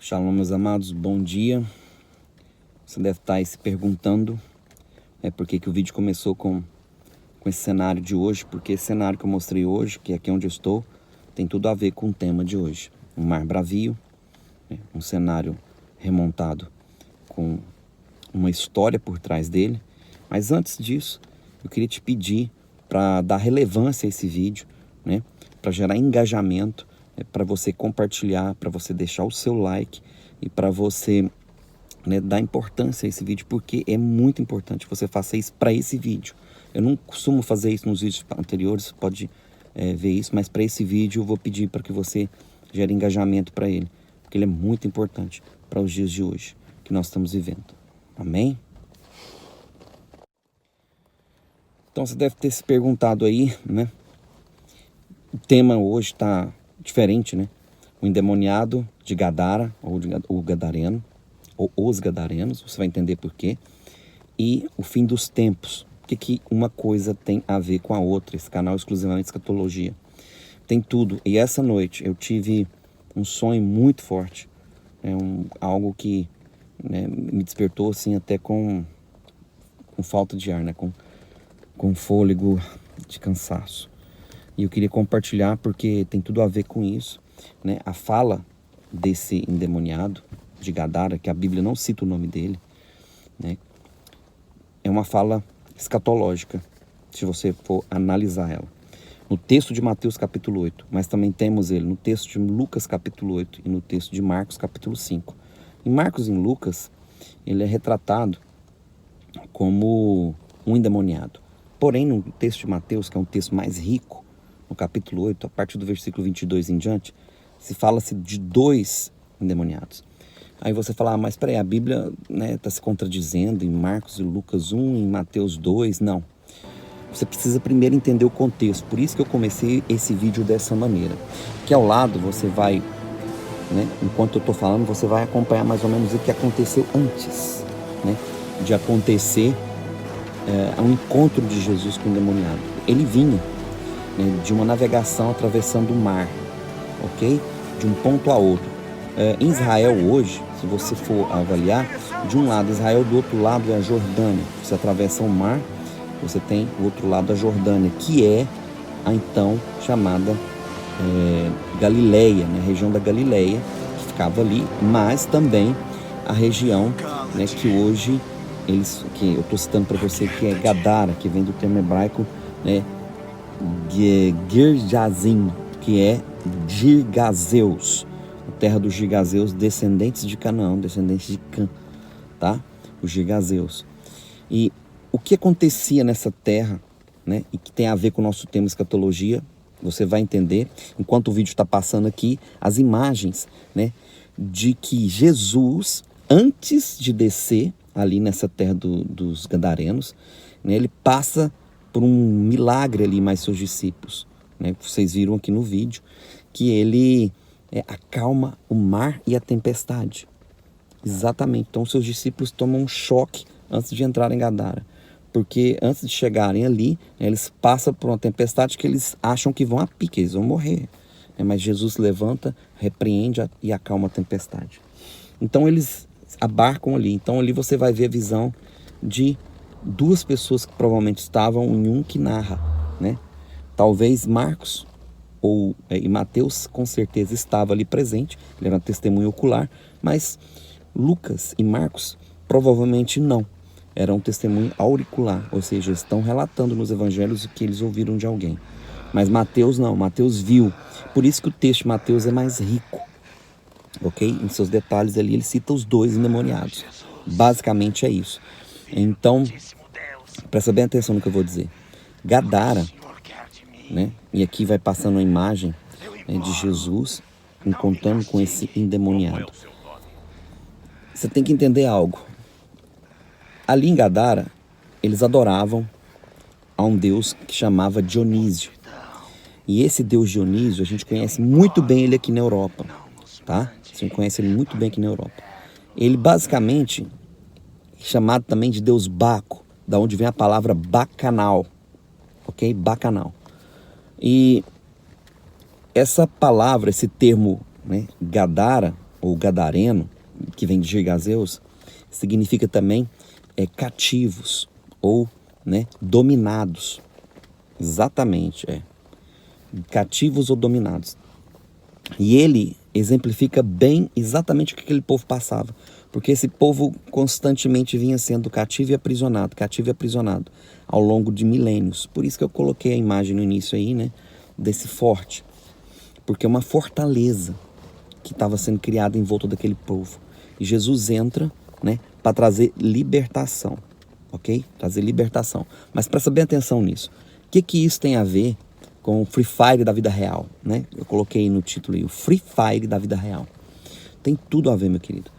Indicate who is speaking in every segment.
Speaker 1: Shalom, meus amados, bom dia. Você deve estar aí se perguntando por que o vídeo começou com esse cenário de hoje, porque esse cenário que eu mostrei hoje, que é aqui onde eu estou, tem tudo a ver com o tema de hoje. Um mar bravio, um cenário remontado com uma história por trás dele. Mas antes disso, eu queria te pedir para dar relevância a esse vídeo, para gerar engajamento, para você compartilhar, para você deixar o seu like e para você dar importância a esse vídeo, porque é muito importante que você faça isso para esse vídeo. Eu não costumo fazer isso nos vídeos anteriores, você pode ver isso, mas para esse vídeo eu vou pedir para que você gere engajamento para ele, porque ele é muito importante para os dias de hoje que nós estamos vivendo. Amém? Então você deve ter se perguntado aí, O tema hoje está diferente, O endemoniado de Gadara, ou o gadareno, ou os gadarenos, você vai entender por quê. E o fim dos tempos. O que uma coisa tem a ver com a outra? Esse canal é exclusivamente escatologia. Tem tudo. E essa noite eu tive um sonho muito forte. Algo que me despertou assim até com falta de ar, com fôlego de cansaço. E eu queria compartilhar porque tem tudo a ver com isso. A fala desse endemoniado de Gadara, que a Bíblia não cita o nome dele, é uma fala escatológica, se você for analisar ela. No texto de Mateus capítulo 8, mas também temos ele no texto de Lucas capítulo 8 e no texto de Marcos capítulo 5. Em Marcos e em Lucas, ele é retratado como um endemoniado. Porém, no texto de Mateus, que é um texto mais rico, no capítulo 8, a partir do versículo 22 em diante, se fala-se de 2 endemoniados. Aí você fala, mas peraí, a Bíblia está se contradizendo em Marcos e Lucas 1, em Mateus 2, não. Você precisa primeiro entender o contexto, por isso que eu comecei esse vídeo dessa maneira. Que ao lado você vai, enquanto eu estou falando, você vai acompanhar mais ou menos o que aconteceu antes, de acontecer um encontro de Jesus com o endemoniado. Ele vinha de uma navegação atravessando o mar, ok? De um ponto a outro. Em Israel hoje, se você for avaliar, de um lado Israel, do outro lado é a Jordânia. Você atravessa o mar, você tem o outro lado a Jordânia, que é a então chamada Galileia, a região da Galileia, que ficava ali, mas também a região que hoje, que eu estou citando para você, que é Gadara, que vem do termo hebraico, Girjazim, que é Girgazeus, a terra dos Girgazeus, descendentes de Canaã, descendentes de Cã, tá? Os Girgazeus. E o que acontecia nessa terra, e que tem a ver com o nosso tema escatologia, você vai entender, enquanto o vídeo está passando aqui, as imagens, de que Jesus, antes de descer ali nessa terra dos Gadarenos, ele passa por um milagre ali mais seus discípulos, vocês viram aqui no vídeo, que ele acalma o mar e a tempestade. Exatamente. Então seus discípulos tomam um choque antes de entrarem em Gadara, porque antes de chegarem ali, eles passam por uma tempestade que eles acham que vão a pique, eles vão morrer, mas Jesus levanta, repreende e acalma a tempestade. Então eles abarcam ali. Então ali você vai ver a visão de 2 pessoas que provavelmente estavam em um que narra, Talvez Marcos e Mateus com certeza estava ali presente, ele era uma testemunha ocular, mas Lucas e Marcos provavelmente não, era um testemunho auricular, ou seja, estão relatando nos evangelhos o que eles ouviram de alguém. Mas Mateus não, Mateus viu, por isso que o texto de Mateus é mais rico, ok? Em seus detalhes ali ele cita os 2 endemoniados, basicamente é isso. Então, presta bem atenção no que eu vou dizer. Gadara, e aqui vai passando a imagem de Jesus encontrando com esse endemoniado. Você tem que entender algo. Ali em Gadara, eles adoravam a um deus que chamava Dionísio. E esse deus Dionísio, a gente conhece muito bem ele aqui na Europa, tá? Você conhece ele muito bem aqui na Europa. Ele basicamente é chamado também de deus Baco, da onde vem a palavra bacanal, ok? Bacanal. E essa palavra, esse termo, Gadara, ou gadareno, que vem de Girgazeus, significa também cativos ou, né, dominados. Exatamente, cativos ou dominados. E ele exemplifica bem exatamente o que aquele povo passava. Porque esse povo constantemente vinha sendo cativo e aprisionado ao longo de milênios. Por isso que eu coloquei a imagem no início aí, né, desse forte. Porque é uma fortaleza que estava sendo criada em volta daquele povo. E Jesus entra, né, para trazer libertação, ok? Trazer libertação. Mas presta bem atenção nisso. O que isso tem a ver com o Free Fire da vida real, né? Eu coloquei no título aí, o Free Fire da vida real. Tem tudo a ver, meu querido.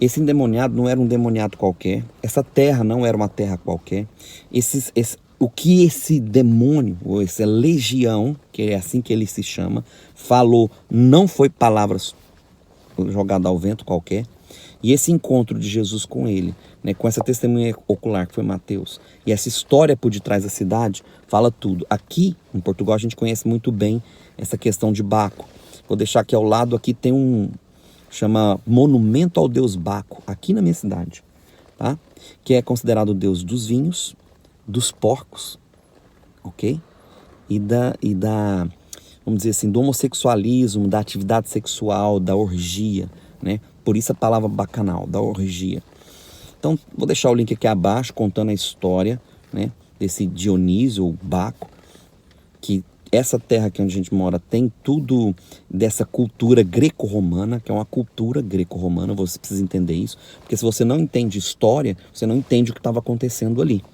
Speaker 1: Esse endemoniado não era um endemoniado qualquer. Essa terra não era uma terra qualquer. O que esse demônio, ou essa legião, que é assim que ele se chama, falou, não foi palavras jogadas ao vento qualquer. E esse encontro de Jesus com ele, né, com essa testemunha ocular que foi Mateus, e essa história por detrás da cidade, fala tudo. Aqui, em Portugal, a gente conhece muito bem essa questão de Baco. Vou deixar aqui ao lado, aqui tem chama Monumento ao Deus Baco, aqui na minha cidade, tá? Que é considerado o deus dos vinhos, dos porcos, ok? E vamos dizer assim, do homossexualismo, da atividade sexual, da orgia, né? Por isso a palavra bacanal, da orgia. Então, vou deixar o link aqui abaixo, contando a história, né, desse Dionísio, ou Baco, que essa terra aqui onde a gente mora tem tudo dessa cultura greco-romana, que é uma cultura greco-romana, você precisa entender isso, porque se você não entende história, você não entende o que estava acontecendo ali,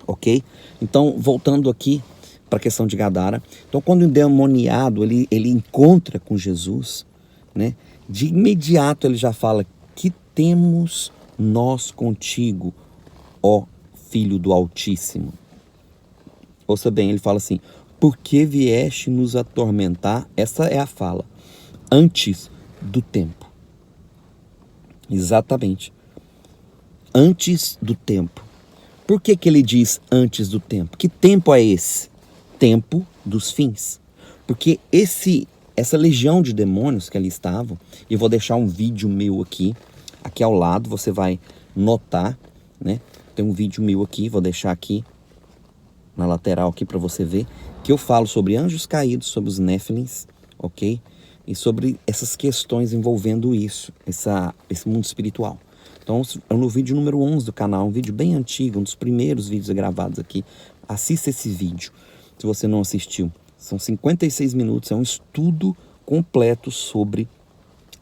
Speaker 1: ok? Então, voltando aqui para a questão de Gadara, então quando o endemoniado ele encontra com Jesus, né, de imediato ele já fala, que temos nós contigo, ó Filho do Altíssimo. Ouça bem, ele fala assim, por que vieste nos atormentar? Essa é a fala, antes do tempo. Exatamente, antes do tempo. Por que ele diz antes do tempo? Que tempo é esse? Tempo dos fins. Porque essa legião de demônios que ali estavam, e eu vou deixar um vídeo meu aqui ao lado, você vai notar, né? Tem um vídeo meu aqui, vou deixar aqui na lateral aqui para você ver, que eu falo sobre anjos caídos, sobre os Néfilins, ok? E sobre essas questões envolvendo esse mundo espiritual. Então, no vídeo número 11 do canal, um vídeo bem antigo, um dos primeiros vídeos gravados aqui, assista esse vídeo, se você não assistiu. São 56 minutos, é um estudo completo sobre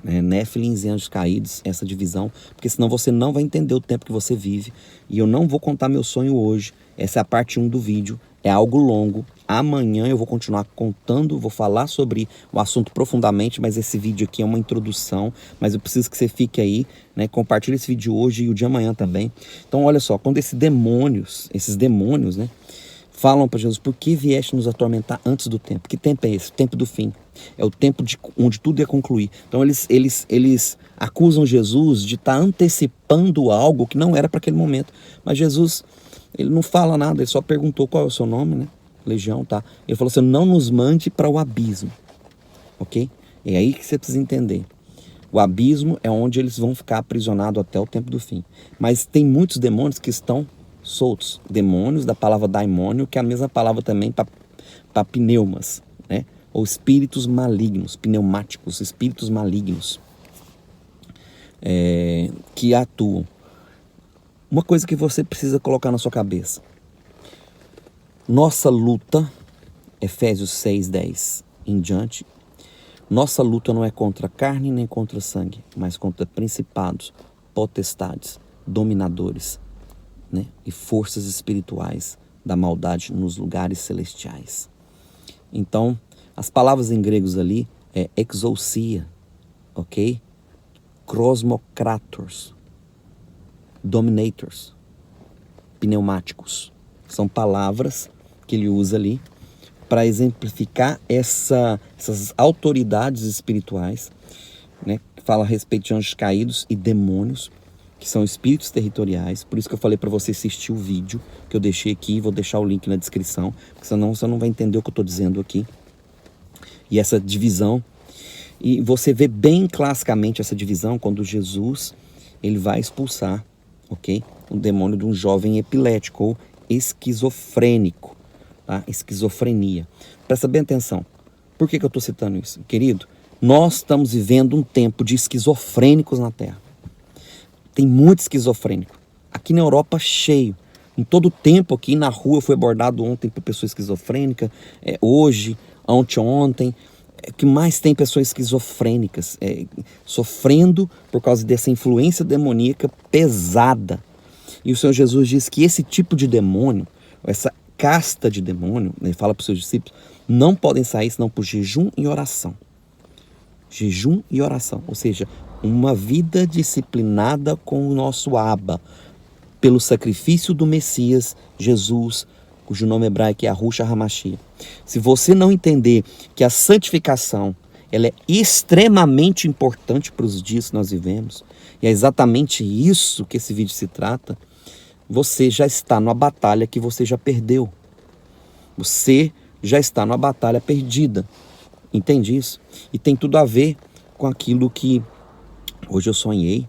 Speaker 1: Néfilins e anjos caídos, essa divisão, porque senão você não vai entender o tempo que você vive. E eu não vou contar meu sonho hoje, essa é a parte 1 do vídeo, é algo longo. Amanhã eu vou continuar contando, vou falar sobre o assunto profundamente, mas esse vídeo aqui é uma introdução, mas eu preciso que você fique aí, né? Compartilhe esse vídeo hoje e o de amanhã também. Então olha só, quando esses demônios, né, falam para Jesus, por que vieste nos atormentar antes do tempo? Que tempo é esse? O tempo do fim. É o tempo onde tudo ia concluir. Então eles acusam Jesus de estar antecipando algo que não era para aquele momento. Mas Jesus, ele não fala nada, ele só perguntou qual é o seu nome, né? Legião, tá? Ele falou assim, não nos mande para o abismo, ok? É aí que você precisa entender. O abismo é onde eles vão ficar aprisionados até o tempo do fim. Mas tem muitos demônios que estão soltos. Demônios, da palavra daimônio, que é a mesma palavra também para pneumas, né? Ou espíritos malignos, pneumáticos, espíritos malignos que atuam. Uma coisa que você precisa colocar na sua cabeça. Nossa luta, Efésios 6:10 em diante, nossa luta não é contra carne nem contra sangue, mas contra principados, potestades, dominadores, né? E forças espirituais da maldade nos lugares celestiais. Então, as palavras em gregos ali é exousia, ok? Krosmokrators, dominators, pneumáticos. São palavras que ele usa ali para exemplificar essas autoridades espirituais, né? Que fala a respeito de anjos caídos e demônios, que são espíritos territoriais. Por isso que eu falei para você assistir o vídeo que eu deixei aqui, vou deixar o link na descrição, porque senão você não vai entender o que eu estou dizendo aqui. E essa divisão. E você vê bem classicamente essa divisão quando Jesus ele vai expulsar, ok? O demônio de um jovem epilético ou esquizofrênico, tá? Esquizofrenia. Presta bem atenção. Por que eu estou citando isso? Querido, nós estamos vivendo um tempo de esquizofrênicos na Terra. Tem muito esquizofrênico. Aqui na Europa, cheio. Em todo o tempo aqui na rua, eu fui abordado ontem por pessoa esquizofrênica, hoje, ontem. Que mais tem pessoas esquizofrênicas, sofrendo por causa dessa influência demoníaca pesada. E o Senhor Jesus diz que esse tipo de demônio, essa casta de demônio, ele fala para os seus discípulos, não podem sair senão por jejum e oração. Jejum e oração, ou seja, uma vida disciplinada com o nosso Abba, pelo sacrifício do Messias, Jesus, cujo nome hebraico é Yahushua HaMashiach. Se você não entender que a santificação ela é extremamente importante para os dias que nós vivemos, e é exatamente isso que esse vídeo se trata, você já está numa batalha que você já perdeu. Você já está numa batalha perdida. Entende isso? E tem tudo a ver com aquilo que hoje eu sonhei,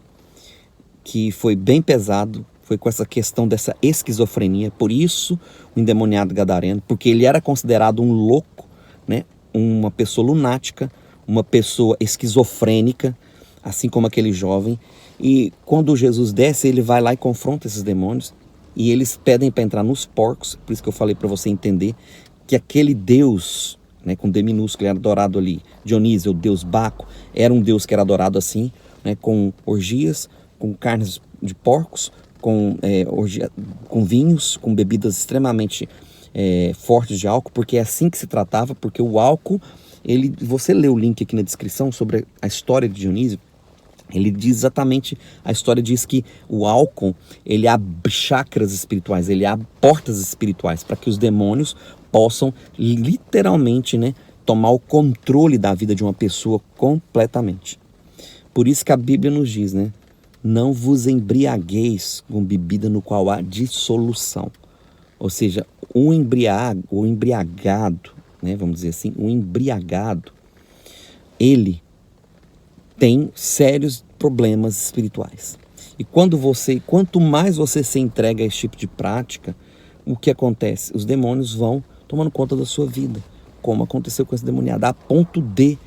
Speaker 1: que foi bem pesado, foi com essa questão dessa esquizofrenia. Por isso o endemoniado gadareno, porque ele era considerado um louco, né? Uma pessoa lunática, uma pessoa esquizofrênica, assim como aquele jovem. E quando Jesus desce, ele vai lá e confronta esses demônios, e eles pedem para entrar nos porcos. Por isso que eu falei para você entender que aquele Deus, né, com D minúsculo, era adorado ali, Dionísio, o deus Baco, era um deus que era adorado assim, né, com orgias, com carnes de porcos, com vinhos, com bebidas extremamente fortes de álcool, porque é assim que se tratava, porque o álcool, você lê o link aqui na descrição sobre a história de Dionísio, ele diz exatamente, a história diz que o álcool, ele abre chakras espirituais, ele abre portas espirituais, para que os demônios possam literalmente, né, tomar o controle da vida de uma pessoa completamente. Por isso que a Bíblia nos diz, né, não vos embriagueis com bebida no qual há dissolução. Ou seja, o embriagado, né, vamos dizer assim, o embriagado, ele tem sérios problemas espirituais. E quanto mais você se entrega a esse tipo de prática, o que acontece? Os demônios vão tomando conta da sua vida, como aconteceu com esse demoniado, a ponto de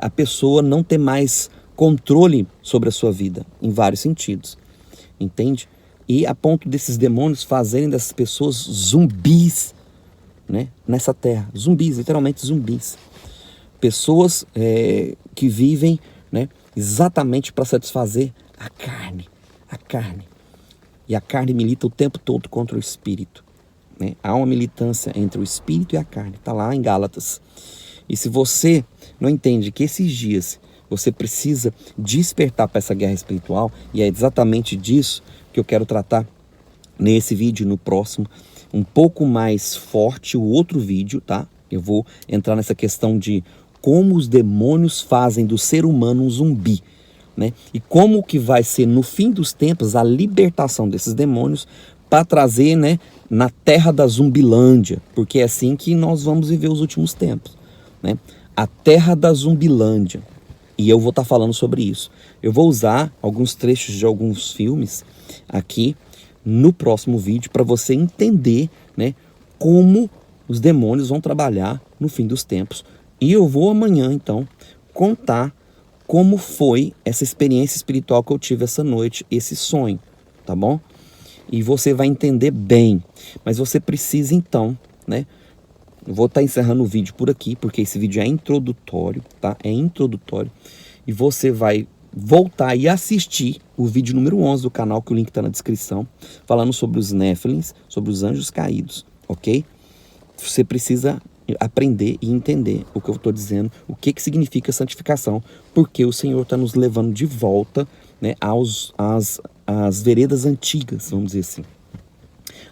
Speaker 1: a pessoa não ter mais controle sobre a sua vida, em vários sentidos, entende? E a ponto desses demônios fazerem dessas pessoas zumbis, né, nessa terra, zumbis, literalmente zumbis. Pessoas que vivem, né, exatamente para satisfazer a carne. E a carne milita o tempo todo contra o espírito, né? Há uma militância entre o espírito e a carne, está lá em Gálatas. E se você não entende que esses dias você precisa despertar para essa guerra espiritual, e é exatamente disso que eu quero tratar nesse vídeo, no próximo, um pouco mais forte, o outro vídeo, tá? Eu vou entrar nessa questão de como os demônios fazem do ser humano um zumbi, né? E como que vai ser no fim dos tempos a libertação desses demônios para trazer, né, na terra da Zumbilândia, porque é assim que nós vamos viver os últimos tempos, né? A terra da Zumbilândia. E eu vou estar falando sobre isso. Eu vou usar alguns trechos de alguns filmes aqui no próximo vídeo para você entender, né, como os demônios vão trabalhar no fim dos tempos. E eu vou amanhã, então, contar como foi essa experiência espiritual que eu tive essa noite, esse sonho, tá bom? E você vai entender bem. Mas você precisa, então, né? Eu vou estar encerrando o vídeo por aqui, porque esse vídeo é introdutório, tá? É introdutório. E você vai voltar e assistir o vídeo número 11 do canal, que o link está na descrição, falando sobre os Néfilins, sobre os anjos caídos, ok? Você precisa aprender e entender o que eu estou dizendo, o que significa santificação, porque o Senhor está nos levando de volta, né, às veredas antigas, vamos dizer assim.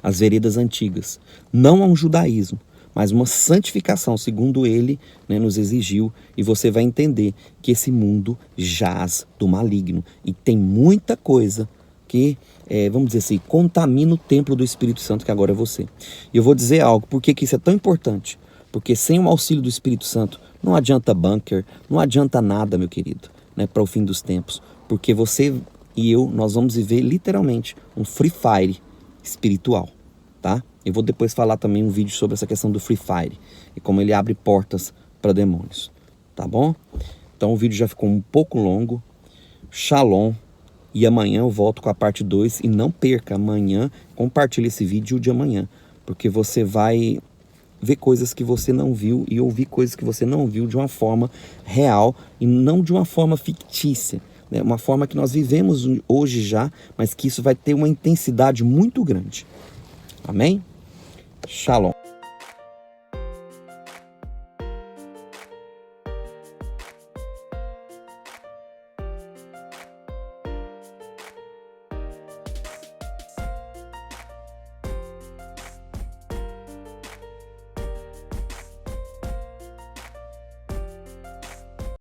Speaker 1: As veredas antigas. Não a um judaísmo, mas uma santificação, segundo ele, né, nos exigiu, e você vai entender que esse mundo jaz do maligno, e tem muita coisa que, vamos dizer assim, contamina o templo do Espírito Santo, que agora é você. E eu vou dizer algo, por que isso é tão importante? Porque sem o auxílio do Espírito Santo, Não adianta bunker, não adianta nada, meu querido, né, para o fim dos tempos. Porque você e eu, nós vamos viver literalmente um Free Fire espiritual, tá? Eu vou depois falar também um vídeo sobre essa questão do Free Fire e como ele abre portas para demônios, tá bom? Então o vídeo já ficou um pouco longo. Shalom. E amanhã eu volto com a parte 2 e não perca, amanhã compartilhe esse vídeo de amanhã, porque você vai ver coisas que você não viu e ouvir coisas que você não viu de uma forma real e não de uma forma fictícia, né? Uma forma que nós vivemos hoje já, mas que isso vai ter uma intensidade muito grande. Amém? Shalom.